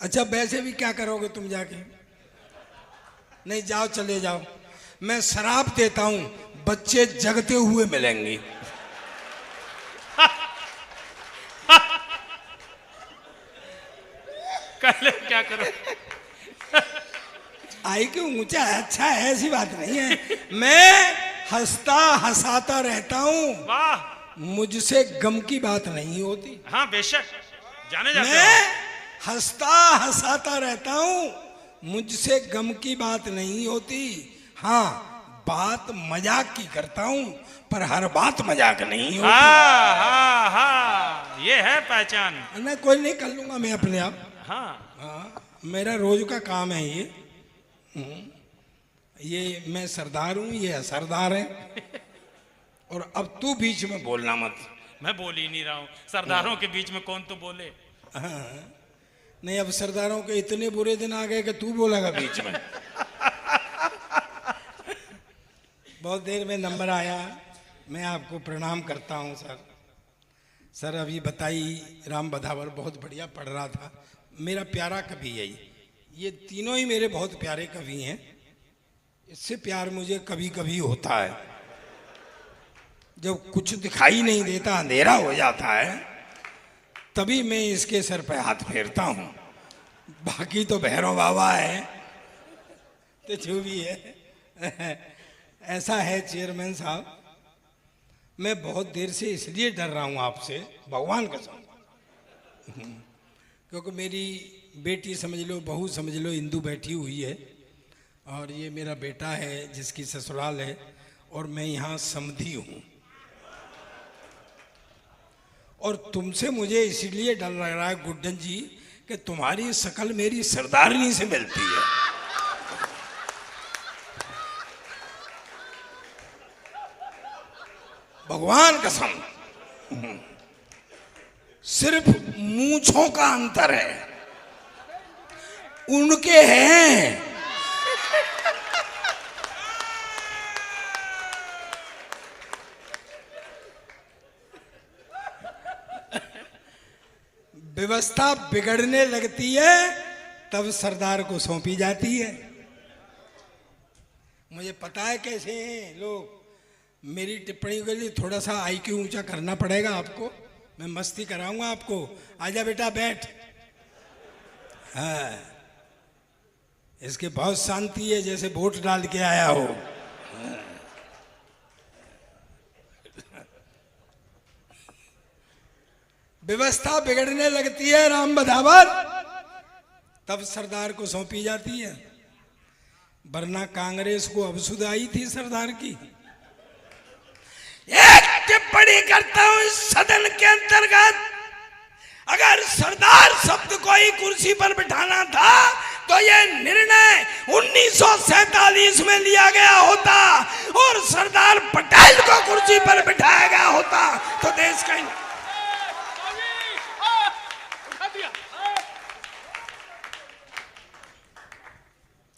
अच्छा वैसे भी क्या करोगे तुम जाके? नहीं जाओ, चले जाओ। मैं शराब देता हूं, बच्चे जगते हुए मिलेंगे। कल क्या करो? आई क्यों ऊंचा है, अच्छा है, ऐसी बात नहीं है। मैं हंसता हंसाता रहता हूं, वाह। मुझसे गम की बात नहीं होती। हाँ बेशक, जाने जाते हो मैं आप। हंसता हंसाता रहता हूं, मुझसे गम की बात नहीं होती। हाँ, बात मजाक की करता हूं, पर हर बात मजाक नहीं होती। हाँ हाँ हाँ, ये है पहचान। नहीं कोई नहीं, कर लूंगा मैं अपने आप। हाँ हाँ, मेरा रोज का काम है ये। ये मैं सरदार हूं, ये सरदार है। और अब तू बीच में बोलना मत। मैं बोल ही नहीं रहा हूँ, सरदारों के बीच में कौन तो बोले। नहीं, अब सरदारों के इतने बुरे दिन आ गए कि तू बोलेगा बीच में। बहुत देर में नंबर आया, मैं आपको प्रणाम करता हूं सर। सर अभी बताई, राम बधावर बहुत बढ़िया पढ़ रहा था। मेरा प्यारा कवि है ये तीनों ही मेरे बहुत प्यारे कवि हैं। इससे प्यार मुझे कभी कभी होता है, जब कुछ दिखाई नहीं देता, अंधेरा हो जाता है, तभी मैं इसके सर पे हाथ फेरता हूँ। बाकी तो भैरव बाबा है, तो जो भी है। ऐसा है चेयरमैन साहब, मैं बहुत देर से इसलिए डर रहा हूँ आपसे, भगवान कसम। क्योंकि मेरी बेटी समझ लो, बहू समझ लो, इंदु बैठी हुई है, और ये मेरा बेटा है जिसकी ससुराल है, और मैं यहाँ समधी हूँ। और तुमसे मुझे इसलिए डर लग रहा है गुड्डन जी, कि तुम्हारी शकल मेरी सरदारनी से मिलती है। भगवान कसम, सिर्फ मूंछों का अंतर है, उनके हैं। व्यवस्था बिगड़ने लगती है तब सरदार को सौंपी जाती है। मुझे पता है कैसे हैं लोग। मेरी टिप्पणी के लिए थोड़ा सा आईक्यू ऊंचा करना पड़ेगा आपको। मैं मस्ती कराऊंगा आपको। आजा बेटा बैठ। हाँ, इसके बहुत शांति है, जैसे वोट डाल के आया हो। व्यवस्था बिगड़ने लगती है राम बधावर, तब सरदार को सौंपी जाती है। वरना कांग्रेस को अवसुधाई थी सरदार की। एक टिप्पणी करता हूं इस सदन के अंतर्गत, अगर सरदार शब्द को ही कुर्सी पर बिठाना था तो ये निर्णय 1947 में लिया गया होता, और सरदार पटेल को कुर्सी पर बिठाया गया होता तो देश का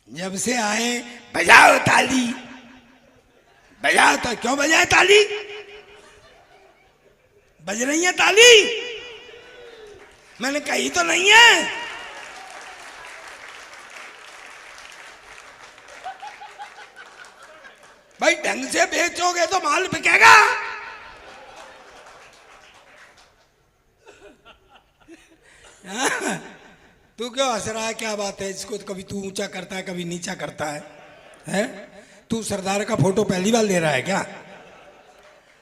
जब से आए बजाओ ताली, बजाओ तो क्यों बजाए ताली? बज रही है ताली? मैंने कही तो नहीं है। भाई ढंग से बेचोगे तो माल बिकेगा। तू क्यों हंस रहा है, क्या बात है? इसको कभी तू ऊंचा करता है, कभी नीचा करता है, हैं? तू सरदार का फोटो पहली बार ले रहा है क्या?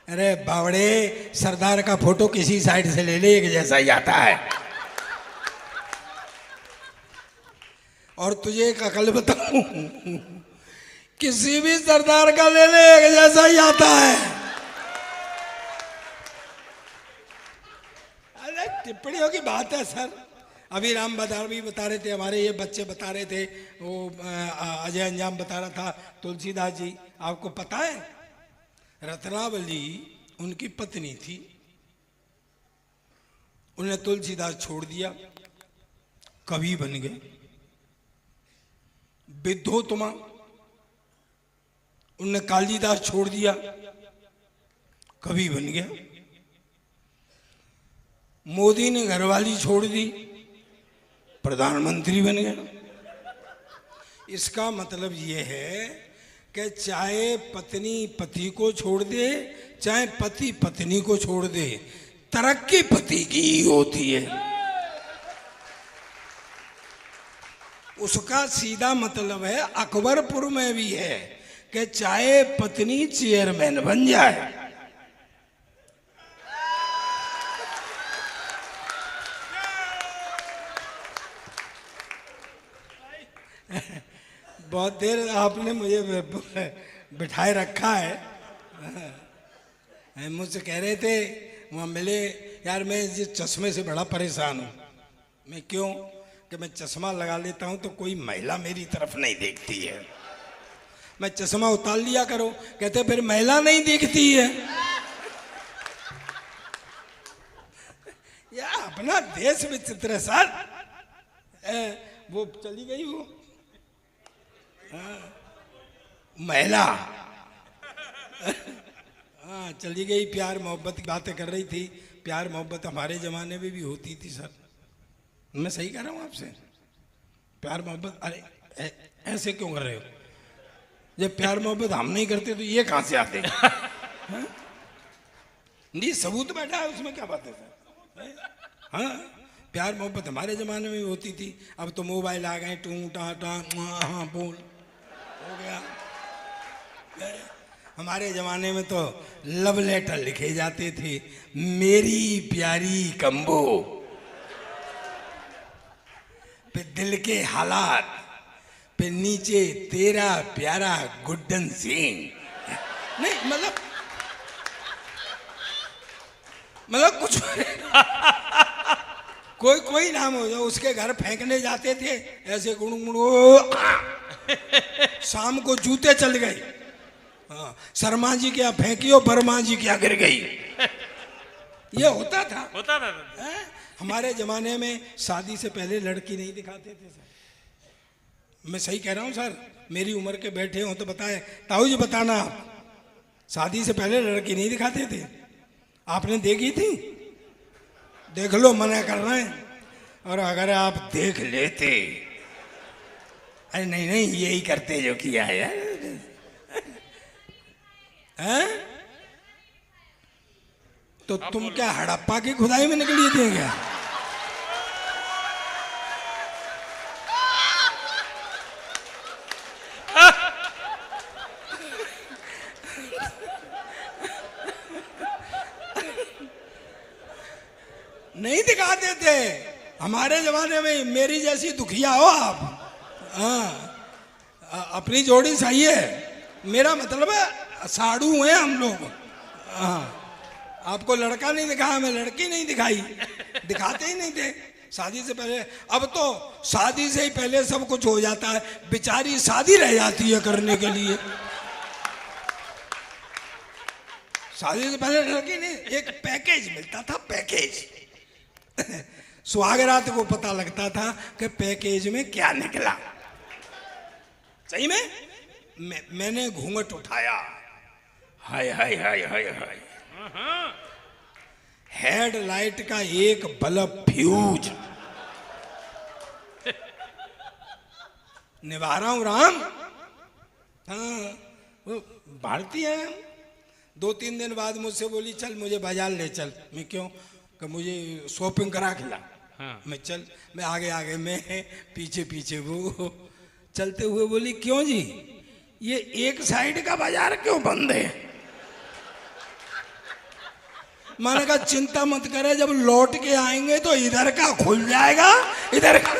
अरे बावड़े, सरदार का फोटो किसी साइड से ले ले, एक जैसा ही आता है। और तुझे एक अकल बताऊं, किसी भी सरदार का ले ले, एक जैसा ही आता है। अरे टिप्पणियों की बात है सर। अभी राम बधावर भी बता रहे थे, हमारे ये बच्चे बता रहे थे, वो अजय अंजाम बता रहा था, तुलसीदास जी। आपको पता है रत्नावली उनकी पत्नी थी, उन्हें तुलसीदास छोड़ दिया, कवि बन गए। विद्योत्तमा, उन्हें कालिदास छोड़ दिया, कवि बन गया। मोदी ने घरवाली छोड़ दी, प्रधानमंत्री बन गए। इसका मतलब ये है कि चाहे पत्नी पति को छोड़ दे, चाहे पति पत्नी को छोड़ दे, तरक्की पति की ही होती है। उसका सीधा मतलब है, अकबरपुर में भी है कि चाहे पत्नी चेयरमैन बन जाए, बहुत देर आपने मुझे बिठाए रखा है। मुझसे कह रहे थे वहाँ मिले, यार मैं इस चश्मे से बड़ा परेशान हूँ। मैं क्यों? कि मैं चश्मा लगा लेता हूँ तो कोई महिला मेरी तरफ नहीं देखती है। मैं चश्मा उतार लिया करो, कहते फिर महिला नहीं दिखती है। या अपना देश विचित्र है सर। वो चली गई वो महिला, हाँ चली गई। प्यार मोहब्बत की बातें कर रही थी। प्यार मोहब्बत हमारे जमाने में भी होती थी सर। मैं सही कह रहा हूँ आपसे? प्यार मोहब्बत, अरे ऐसे क्यों कर रहे हो? जब प्यार मोहब्बत हम नहीं करते तो ये कहाँ से आते? नहीं, सबूत बैठा है उसमें, क्या बात है सर? हाँ, प्यार मोहब्बत हमारे जमाने में भी होती थी। अब तो मोबाइल आ गए, टू टा टा, हाँ बोल हो गया। हमारे जमाने में तो लव लेटर लिखे जाते थे, मेरी प्यारी कम्बो, पे दिल के हालात, पे नीचे तेरा प्यारा गुड्डन सिंह। नहीं मतलब कुछ कोई नाम हो जाए, उसके घर फेंकने जाते थे ऐसे गुणगुण, शाम को जूते चल गए। हाँ, शर्मा जी क्या फेंकियो, बर्मा जी क्या गिर गई। ये होता था। हमारे जमाने में शादी से पहले लड़की नहीं दिखाते थे सर। मैं सही कह रहा हूँ सर? मेरी उम्र के बैठे हो तो बताए, ताऊ जी बताना, आप शादी से पहले लड़की नहीं दिखाते थे? आपने देखी थी? देख लो, मना कर रहे हैं। और अगर आप देख लेते, अरे नहीं यही करते जो किया है यार। हैं? तो तुम क्या हड़प्पा की खुदाई में निकली थी क्या? नहीं दिखाते थे हमारे जमाने में। मेरी जैसी दुखिया हो आप, हाँ अपनी जोड़ी सही है। मेरा मतलब है साड़ू हैं हम लोग। हाँ, आपको लड़का नहीं दिखाया, मैं लड़की नहीं दिखाई, दिखाते ही नहीं थे शादी से पहले। अब तो शादी से ही पहले सब कुछ हो जाता है, बेचारी शादी रह जाती है करने के लिए। शादी से पहले लड़की नहीं, एक पैकेज मिलता था, पैकेज। सुहागरात को पता लगता था कि पैकेज में क्या निकला। सही में मैंने घूंघट उठाया, हाय हाय हाय हाय हाय, हेडलाइट का एक बल्ब फ्यूज। निभा रहा हूं राम। हाँ, वो भारतीय है। 2-3 दिन बाद मुझसे बोली, चल मुझे बाजार ले चल। मैं क्यों? कि मुझे शॉपिंग करा खिला। हाँ। मैं चल, मैं आगे मैं पीछे पीछे वो चलते हुए बोली, क्यों जी ये एक साइड का बाजार क्यों बंद है? मैंने कहा चिंता मत करे, जब लौट के आएंगे तो इधर का खुल जाएगा, इधर का।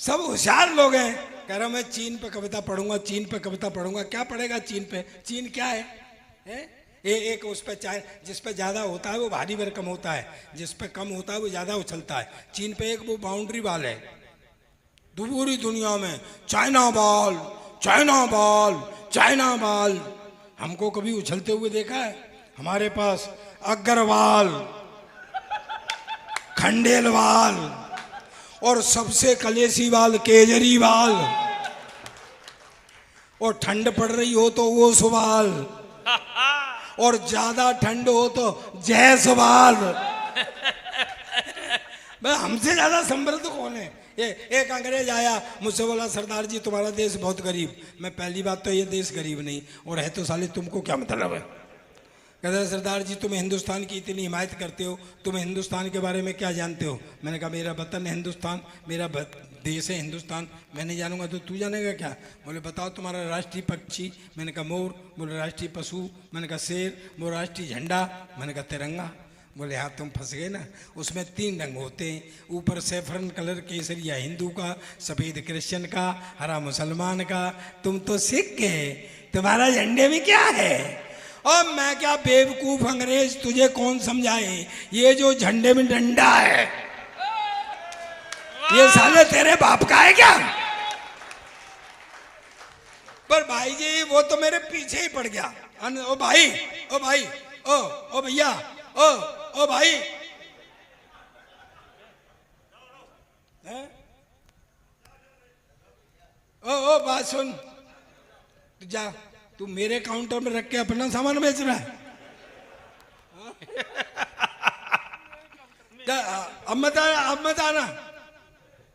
सब होशियार लोग हैं। कह रहा मैं चीन पे कविता पढ़ूंगा, चीन पे कविता पढ़ूंगा। क्या पढ़ेगा चीन पे? चीन क्या है? एक उस पे चाहे जिस पे ज्यादा होता है वो भारी भरकम होता है, जिस पे कम होता है वो ज्यादा उछलता है। चीन पे एक वो बाउंड्री बॉल है। पूरी दुनिया में China ball, China ball, China ball. हमको कभी उछलते हुए देखा है? हमारे पास अग्रवाल, खंडेलवाल, और सबसे कलेशीवाल केजरीवाल, और ठंड पड़ रही हो तो वो सवाल, और ज्यादा ठंड हो तो जय सवाल। भाई हमसे ज्यादा समृद्ध कौन है? ये एक अंग्रेज आया, मुझसे बोला सरदार जी तुम्हारा देश बहुत गरीब। मैं पहली बात तो ये देश गरीब नहीं, और है तो साले तुमको क्या मतलब है? कहता है सरदार जी तुम हिंदुस्तान की इतनी हिमायत करते हो, तुम हिंदुस्तान के बारे में क्या जानते हो? मैंने कहा मेरा वतन है हिंदुस्तान, मेरा देश है हिंदुस्तान, मैं नहीं जानूंगा तो तू जानेगा क्या? बोले बताओ तुम्हारा राष्ट्रीय पक्षी? मैंने कहा मोर। बोले राष्ट्रीय पशु? मैंने कहा शेर। वो राष्ट्रीय झंडा? मैंने कहा तिरंगा। बोले हाँ तुम फंस गए ना, उसमें 3 रंग होते हैं, ऊपर सैफरन कलर केसरिया हिंदू का, सफ़ेद क्रिश्चियन का, हरा मुसलमान का। तुम तो सिख गए, तुम्हारा झंडे में क्या है? और मैं क्या बेवकूफ अंग्रेज, तुझे कौन समझाए? ये जो झंडे में डंडा है ये साले तेरे बाप का है क्या? पर भाई जी वो तो मेरे पीछे ही पड़ गया। ओ भाई, ओ भाई, ओ भैया, ओ भाई, ओ बात सुन, तू जा, तू मेरे काउंटर में रख के अपना सामान बेच रहा है? अब मत आना,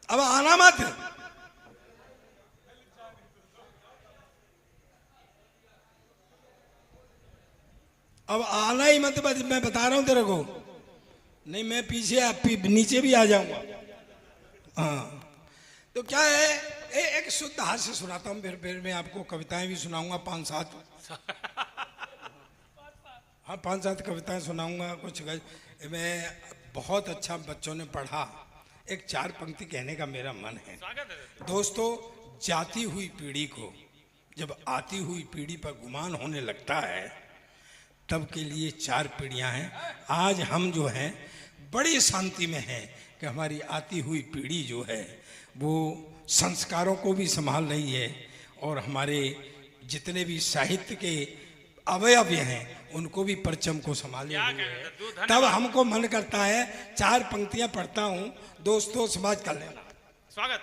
अब आना मत। अब आना ही मत, मैं बता रहा हूं तेरे को। नहीं मैं पीछे नीचे भी आ जाऊंगा। हाँ तो क्या है, एक शुद्ध हास्य सुनाता हूँ, फिर मैं आपको कविताएं भी सुनाऊंगा 5-7। हाँ 5-7 कविताएं सुनाऊंगा कुछ। मैं बहुत अच्छा बच्चों ने पढ़ा, एक 4 पंक्ति कहने का मेरा मन है। दोस्तों, जाती हुई पीढ़ी को जब आती हुई पीढ़ी पर गुमान होने लगता है तब के लिए 4 पीढ़ियां हैं। आज हम जो हैं बड़ी शांति में हैं कि हमारी आती हुई पीढ़ी जो है वो संस्कारों को भी संभाल रही है, और हमारे जितने भी साहित्य के अवयव हैं उनको भी परचम को संभाले हुए है। तब हमको मन करता है 4 पंक्तियां पढ़ता हूं, दोस्तों समाज कर लेना। स्वागत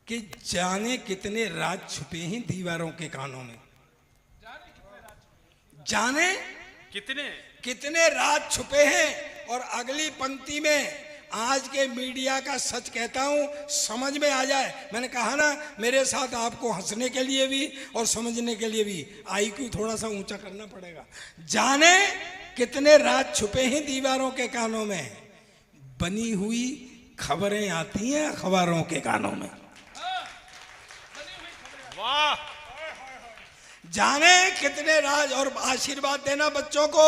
कि जाने कितने राज छुपे हैं दीवारों के कानों में, जाने कितने राज छुपे हैं। और अगली पंक्ति में आज के मीडिया का सच कहता हूं, समझ में आ जाए। मैंने कहा ना मेरे साथ आपको हंसने के लिए भी और समझने के लिए भी आईक्यू थोड़ा सा ऊंचा करना पड़ेगा। जाने कितने राज छुपे हैं दीवारों के कानों में, बनी हुई खबरें आती हैं अखबारों के कानों में। वाह, जाने कितने राज। और आशीर्वाद देना बच्चों को,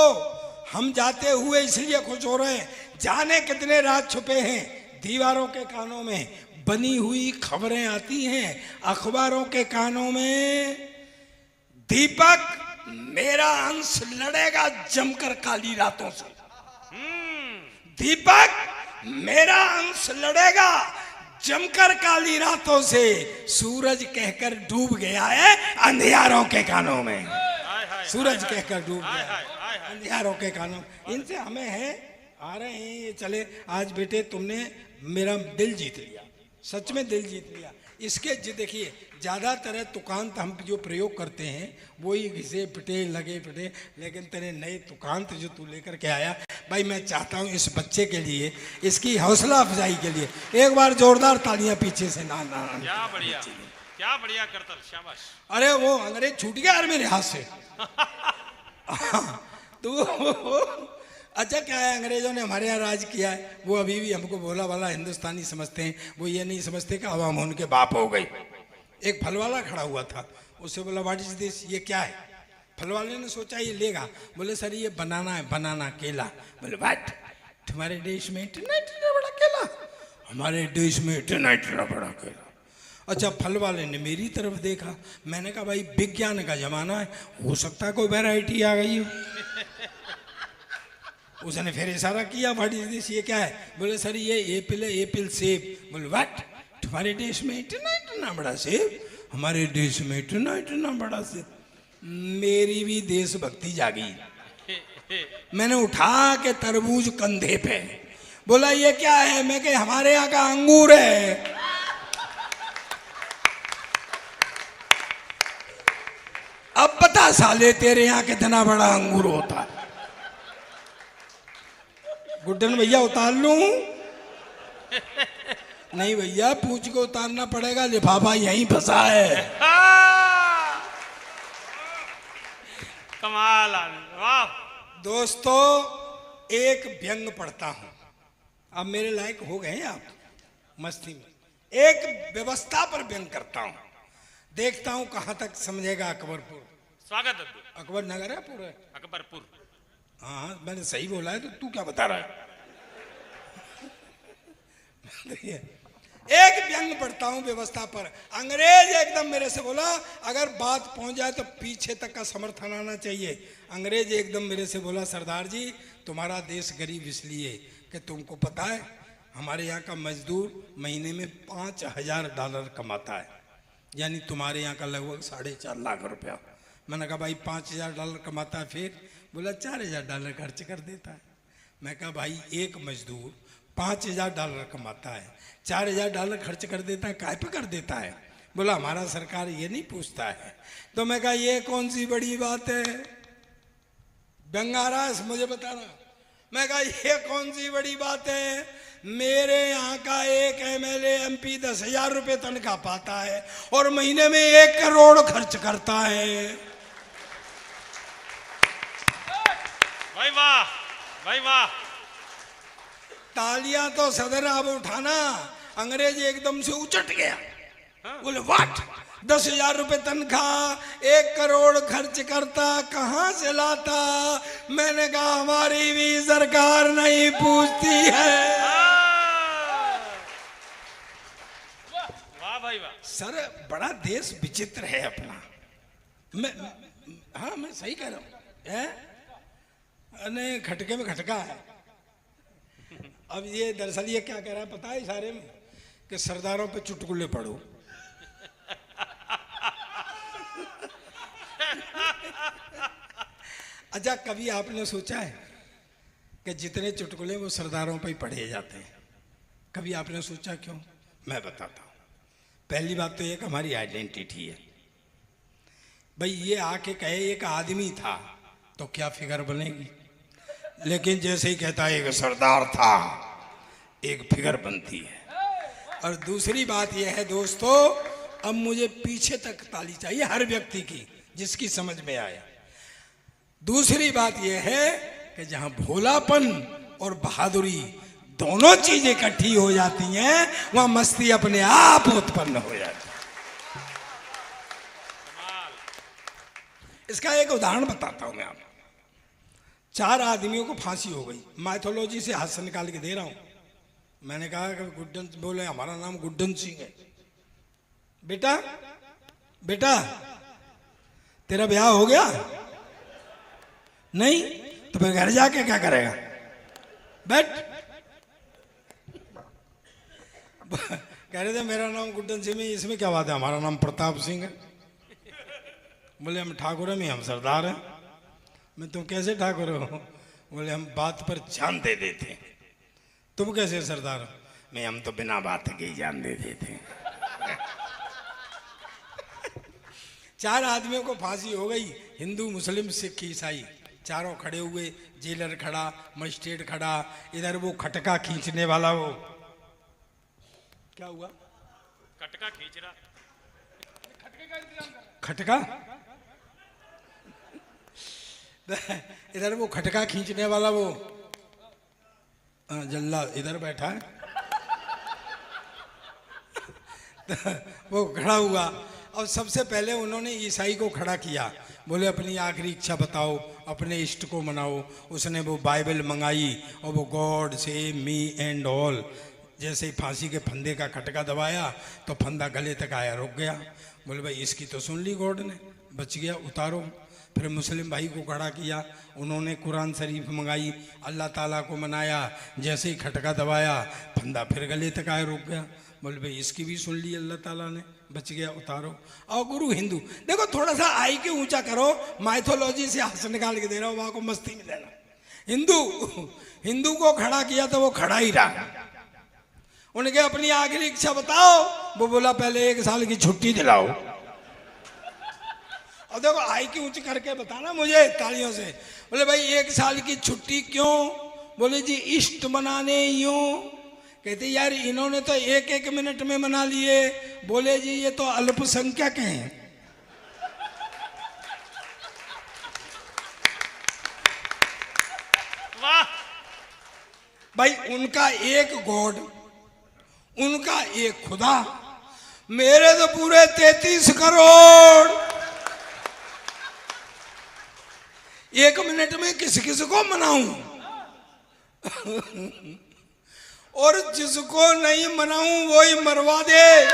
हम जाते हुए इसलिए खुश हो रहे हैं। जाने कितने राज छुपे हैं दीवारों के कानों में, बनी हुई खबरें आती हैं अखबारों के कानों में। दीपक मेरा अंश लड़ेगा जमकर काली रातों से, दीपक मेरा अंश लड़ेगा जमकर काली रातों से। सूरज कहकर डूब गया है अंधियारों के कानों में, सूरज कहकर डूब गया अंधियारों के कानों। इनसे हमें है, आ रहे हैं ये चले। आज बेटे तुमने मेरा दिल जीत लिया, सच में दिल जीत लिया। इसके देखिए ज़्यादातर तुकांत हम जो प्रयोग करते हैं वही घिसे पिटे लगे पिटे, लेकिन तेरे नए तुकांत जो तू लेकर के आया, भाई मैं चाहता हूँ इस बच्चे के लिए, इसकी हौसला अफजाई के लिए एक बार जोरदार तालियां पीछे से ना। क्या बढ़िया करता, शाबाश। अरे वो अंग्रेज छूट गया यार मेरे हाथ से। तो अच्छा क्या है, अंग्रेजों ने हमारे यहाँ राज किया है, वो अभी भी हमको भोला वाला हिंदुस्तानी समझते हैं। वो ये नहीं समझते कि आवाम उनके बाप हो गई। एक फल वाला खड़ा हुआ था, उससे बोला व्हाट इज दिस, ये क्या है? फल वाले ने सोचा ये लेगा, बोले सर ये बनाना है, बनाना केला। बोले व्हाट, तुम्हारे देश में इतना इतना बड़ा केला? हमारे देश में इतना इतना बड़ा केला। अच्छा फल वाले ने मेरी तरफ देखा, मैंने कहा भाई विज्ञान का जमाना है, हो सकता है कोई वैरायटी आ गई हो। उसने फिर इशारा किया व्हाट इज दिस, ये क्या है? बोले सर ये एप्पल है, एप्पल सेब। बोले व्हाट, तुम्हारे देश में इतना इतना बड़ा सेब? हमारे देश में इतना इतना बड़ा सेब। मेरी भी देशभक्ति जागी, मैंने उठा के तरबूज कंधे पे बोला ये क्या है? मैं कहा हमारे यहाँ का अंगूर है। अब बता साले तेरे यहाँ कितना बड़ा अंगूर होता है। गुड्डन भैया उतार लूं? नहीं भैया, पूछ को उतारना पड़ेगा, लिफाफा यहीं फंसा है। कमाल आदमी, वाह। दोस्तों, एक व्यंग पढ़ता हूं। अब मेरे लायक हो गए हैं आप मस्ती में। एक व्यवस्था पर व्यंग करता हूं, देखता हूं कहां तक समझेगा अकबरपुर। स्वागत है। अकबर नगर है पूरा? अकबरपुर। हाँ मैंने सही बोला है, तो तू क्या बता रहा है? एक व्यंग पढ़ता हूं व्यवस्था पर। अंग्रेज एकदम मेरे से बोला, अगर बात पहुंच जाए तो पीछे तक का समर्थन आना चाहिए। अंग्रेज एकदम मेरे से बोला, सरदार जी तुम्हारा देश गरीब इसलिए कि तुमको पता है हमारे यहाँ का मजदूर महीने में $5,000 कमाता है, यानी तुम्हारे यहाँ का लगभग $4.5 लाख रुपया। मैंने कहा भाई $5,000 कमाता है, फिर बोला $4,000 खर्च कर देता है। मैं कहा भाई एक मजदूर $5,000 कमाता है, $4,000 खर्च कर देता है, काय पे कर देता है? बोला हमारा सरकार ये नहीं पूछता है। तो मैं कहा ये कौन सी बड़ी बात है? व्यंग आ रहा है मुझे बताना। मैं कहा ये कौन सी बड़ी बात है? मेरे यहाँ का एक MLA MP 10,000 रुपये तनख्वाह पाता है और महीने में 1 करोड़ खर्च करता है। भाई वाह, भाई वाह। तालियां तो सदर अब उठाना। अंग्रेज एकदम से उचट गया, बोले व्हाट, 10,000 रुपये तनख्वाह, 1 करोड़ खर्च करता, कहां से लाता? मैंने कहा हमारी भी सरकार नहीं पूछती है। वाह भाई वाह। सर बड़ा देश विचित्र है अपना। मैं सही कह रहा हूं। अने खटके में खटका है। अब ये दरअसल ये क्या कह रहा है पता है इशारे में, कि सरदारों पे चुटकुले पढ़ो। अच्छा, कभी आपने सोचा है कि जितने चुटकुले वो सरदारों पे ही पढ़े जाते हैं? कभी आपने सोचा क्यों? मैं बताता हूँ। पहली बात तो एक हमारी आइडेंटिटी है। भाई ये आके कहे एक आदमी था तो क्या फिगर बनेगी, लेकिन जैसे ही कहता है एक सरदार था, एक फिगर बनती है। और दूसरी बात यह है दोस्तों, अब मुझे पीछे तक ताली चाहिए हर व्यक्ति की जिसकी समझ में आए। दूसरी बात यह है कि जहां भोलापन और बहादुरी दोनों चीजें इकट्ठी हो जाती हैं, वहां मस्ती अपने आप उत्पन्न हो जाती है। इसका एक उदाहरण बताता हूं मैं आपको। 4 आदमियों को फांसी हो गई। माइथोलॉजी से हाथ निकाल के दे रहा हूं। मैंने कहा कि गुड्डन, बोले हमारा नाम गुड्डन सिंह है। बेटा बेटा तेरा ब्याह हो गया? नहीं? तो फिर घर जाके क्या करेगा? बैठ। कह रहे थे मेरा नाम गुड्डन सिंह है, इसमें क्या बात है, हमारा नाम प्रताप सिंह है। बोले हम ठाकुर हैं, हम सरदार हैं। मैं तुम कैसे ठाकुर हो? बोले हम बात पर जान दे देते हैं। तुम कैसे सरदार हो? मैं हम तो बिना बात के ही जान दे देते हैं। 4 आदमियों को फांसी हो गई, हिंदू मुस्लिम सिख ईसाई चारों खड़े हुए, जेलर खड़ा, मजिस्ट्रेट खड़ा, इधर वो खटका खींचने वाला, वो क्या हुआ? खटका खींच रहा। खटका इधर वो खटका खींचने वाला वो जल्ला इधर बैठा है। वो खड़ा हुआ और सबसे पहले उन्होंने ईसाई को खड़ा किया। बोले अपनी आखिरी इच्छा बताओ, अपने इष्ट को मनाओ। उसने वो बाइबल मंगाई और वो God save me and all. जैसे ही फांसी के फंदे का खटका दबाया तो फंदा गले तक आया, रुक गया। बोले भाई इसकी तो सुन ली गॉड ने, बच गया, उतारो। फिर मुस्लिम भाई को खड़ा किया, उन्होंने कुरान शरीफ मंगाई, अल्लाह ताला को मनाया। जैसे ही खटका दबाया फंदा फिर गले तक आया, रुक गया। बोले भाई इसकी भी सुन ली अल्लाह ताला ने, बच गया, उतारो। और गुरु हिंदू, देखो थोड़ा सा आई के ऊंचा करो, माइथोलॉजी से हाथ निकाल के दे रहा हूँ, वहाँ को मस्ती में लेना। हिंदू हिंदू को खड़ा किया तो वो खड़ा ही रहा। उनके अपनी आखिरी इच्छा बताओ। वो बोला पहले 1 साल की छुट्टी दिलाओ। और देखो आई की ऊंच करके बताना मुझे तालियों से। बोले भाई 1 साल की छुट्टी क्यों? बोले जी इष्ट मनाने यूं। कहते यार इन्होंने तो 1-1 मिनट में मना लिए। बोले जी ये तो अल्पसंख्यक हैं। वाह भाई उनका एक गॉड, उनका एक खुदा, मेरे तो पूरे 33 करोड़। 1 मिनट में किस किस को मनाऊं? और जिसको नहीं मनाऊं वही मरवा दे।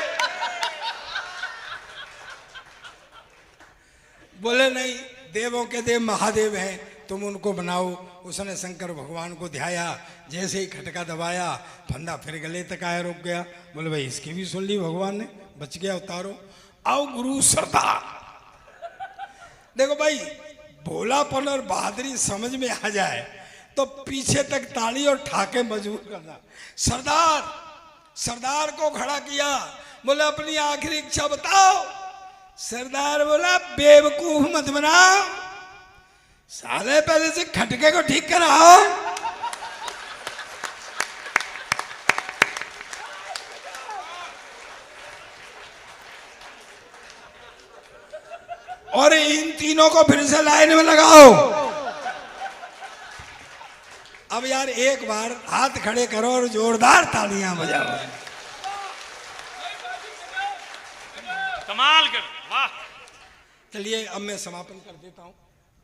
बोले नहीं देवों के देव महादेव हैं, तुम उनको बनाओ। उसने शंकर भगवान को ध्याया, जैसे ही खटका दबाया फंदा फिर गले तक आया, रुक गया। बोले भाई इसकी भी सुन ली भगवान ने, बच गया, उतारो। आओ गुरु सरदार। देखो भाई भोलापन और बहादुरी समझ में आ जाए तो पीछे तक ताली और ठाके मजबूर करना। सरदार सरदार को खड़ा किया। बोले अपनी आखिरी इच्छा बताओ। सरदार बोला बेवकूफ मत बनाओ, साले पहले से खटके को ठीक कराओ। और इन तीनों को फिर से लाइन में लगाओ। अब यार एक बार हाथ खड़े करो और जोरदार तालियां बजाओ। कमाल कर, वाह। चलिए अब मैं समापन कर देता हूँ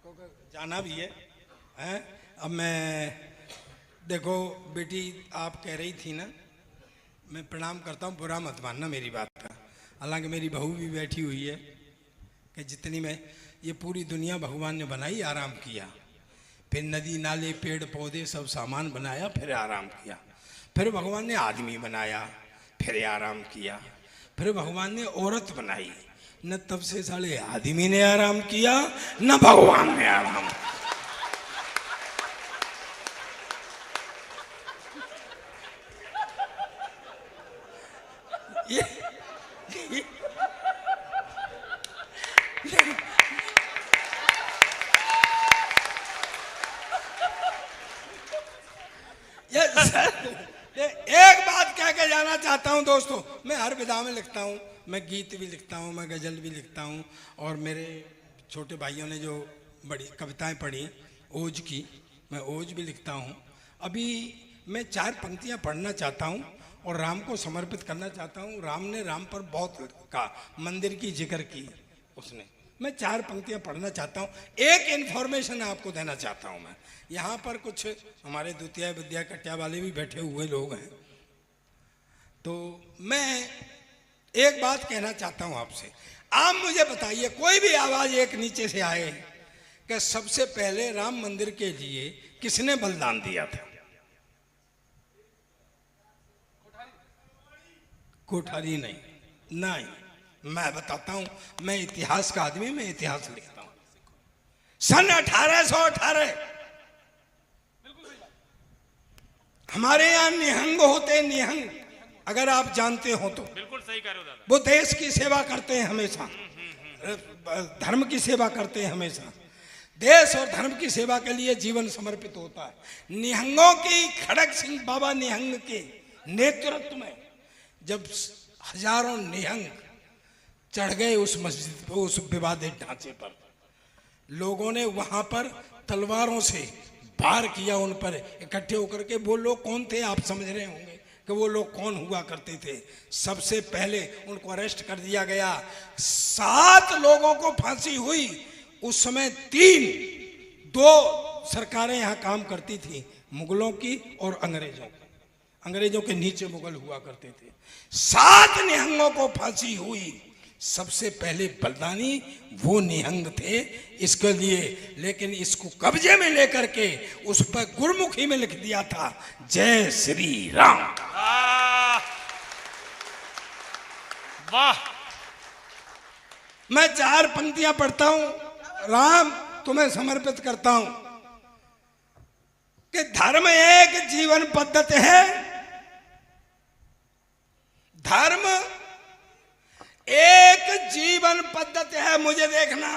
क्योंकि जाना भी है, हैं? अब मैं देखो बेटी आप कह रही थी ना, मैं प्रणाम करता हूँ, बुरा मत मानना मेरी बात का। हालांकि मेरी बहू भी बैठी हुई है कि जितनी मैं ये पूरी दुनिया भगवान ने बनाई, आराम किया, फिर नदी नाले पेड़ पौधे सब सामान बनाया, फिर आराम किया। फिर भगवान ने आदमी बनाया, फिर आराम किया। फिर भगवान ने औरत बनाई, न तब से साले आदमी ने आराम किया न भगवान ने आराम। ये एक बात कह के जाना चाहता हूं दोस्तों, मैं हर विधा में लिखता हूं, मैं गीत भी लिखता हूं, मैं गजल भी लिखता हूं, और मेरे छोटे भाइयों ने जो बड़ी कविताएं पढ़ी ओज की, मैं ओज भी लिखता हूं। अभी मैं 4 पंक्तियां पढ़ना चाहता हूं और राम को समर्पित करना चाहता हूं। राम ने राम पर बहुत कहा, मंदिर की जिक्र की उसने। मैं 4 पंक्तियां पढ़ना चाहता हूं। एक इन्फॉर्मेशन आपको देना चाहता हूं मैं। यहाँ पर कुछ हमारे द्वितीय विद्या कट्या वाले भी बैठे हुए लोग हैं, तो मैं एक बात कहना चाहता हूं आपसे। आप मुझे बताइए, कोई भी आवाज एक नीचे से आए कि सबसे पहले राम मंदिर के लिए किसने बलिदान दिया था? कोठारी नहीं, नहीं, मैं बताता हूं, मैं इतिहास का आदमी, मैं इतिहास लिखता हूं। सन 1818 हमारे यहां निहंग होते, निहंग, अगर आप जानते हो तो। बिल्कुल सही कह रहे हो दादा। वो देश की सेवा करते हैं हमेशा, धर्म की सेवा करते हैं हमेशा। देश और धर्म की सेवा के लिए जीवन समर्पित होता है। निहंगों की, खड़ग सिंह बाबा निहंग के नेतृत्व में जब हजारों निहंग चढ़ गए उस मस्जिद पर, उस विवादित ढांचे पर, लोगों ने वहां पर तलवारों से वार किया उन पर इकट्ठे होकर के। वो लोग कौन थे आप समझ रहे होंगे कि वो लोग कौन हुआ करते थे। सबसे पहले उनको अरेस्ट कर दिया गया, 7 लोगों को फांसी हुई। उस समय 2 सरकारें यहाँ काम करती थी, मुगलों की और अंग्रेजों की। अंग्रेजों के नीचे मुगल हुआ करते थे। 7 निहंगों को फांसी हुई। सबसे पहले बलिदानी वो निहंग थे इसके लिए। लेकिन इसको कब्जे में लेकर के उस पर गुरमुखी में लिख दिया था, जय श्री राम। वाह। मैं 4 पंक्तियां पढ़ता हूं, राम तुम्हें समर्पित करता हूं। कि धर्म एक जीवन पद्धति है, धर्म एक जीवन पद्धति है। मुझे देखना,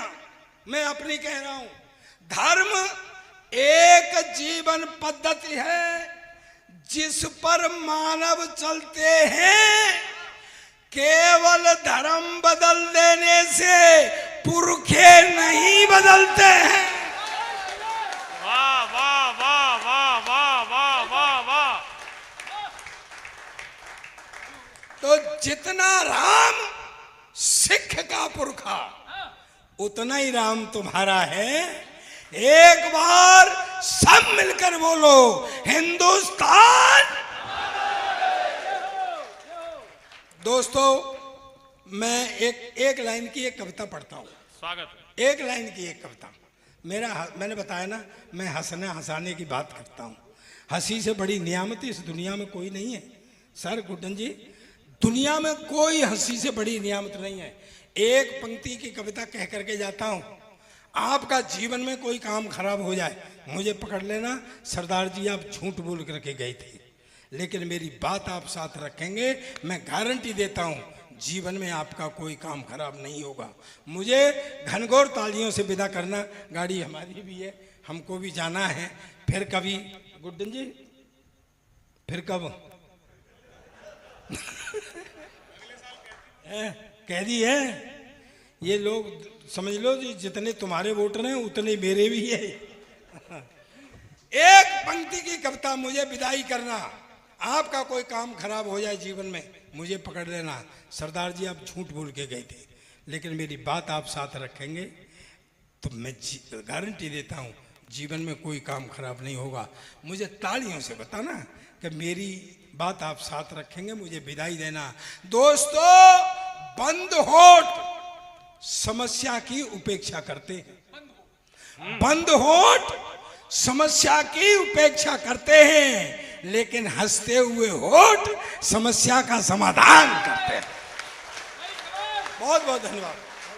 मैं अपनी कह रहा हूं, धर्म एक जीवन पद्धति है जिस पर मानव चलते हैं। केवल धर्म बदल देने से पुरखे नहीं बदलते हैं। वाह वाह वाह वाह वाह वाह वाह वाह। तो जितना राम सिख का पुरखा उतना ही राम तुम्हारा है। एक बार सब मिलकर बोलो, हिंदुस्तान। दोस्तों, मैं एक लाइन की एक कविता पढ़ता हूं। स्वागत। एक लाइन की एक कविता। मैंने बताया ना, मैं हंसने हंसाने की बात करता हूं। हंसी से बड़ी नियामत इस दुनिया में कोई नहीं है। सर गुड्डन जी, दुनिया में कोई हंसी से बड़ी नियामत नहीं है। एक पंक्ति की कविता कह करके जाता हूं। आपका जीवन में कोई काम खराब हो जाए, मुझे पकड़ लेना, सरदार जी आप झूठ बोल करके गए थे, लेकिन मेरी बात आप साथ रखेंगे। मैं गारंटी देता हूं, जीवन में आपका कोई काम खराब नहीं होगा। मुझे घनघोर तालियों से विदा करना, गाड़ी हमारी भी है, हमको भी जाना है। फिर कभी गुड्डन जी, फिर कब कह दी है। ये लोग समझ लो जी, जितने तुम्हारे वोटर हैं उतने मेरे भी है। एक पंक्ति की कविता, मुझे विदाई करना। आपका कोई काम खराब हो जाए जीवन में, मुझे पकड़ लेना, सरदार जी आप झूठ बोल के गए थे, लेकिन मेरी बात आप साथ रखेंगे तो मैं गारंटी देता हूं जीवन में कोई काम खराब नहीं होगा। मुझे तालियों से बताना कि मेरी बात आप साथ रखेंगे, मुझे विदाई देना। दोस्तों, बंद होठ समस्या की उपेक्षा करते हैं। बंद होठ समस्या की उपेक्षा करते हैं, लेकिन हंसते हुए होठ समस्या का समाधान करते हैं। बहुत बहुत धन्यवाद।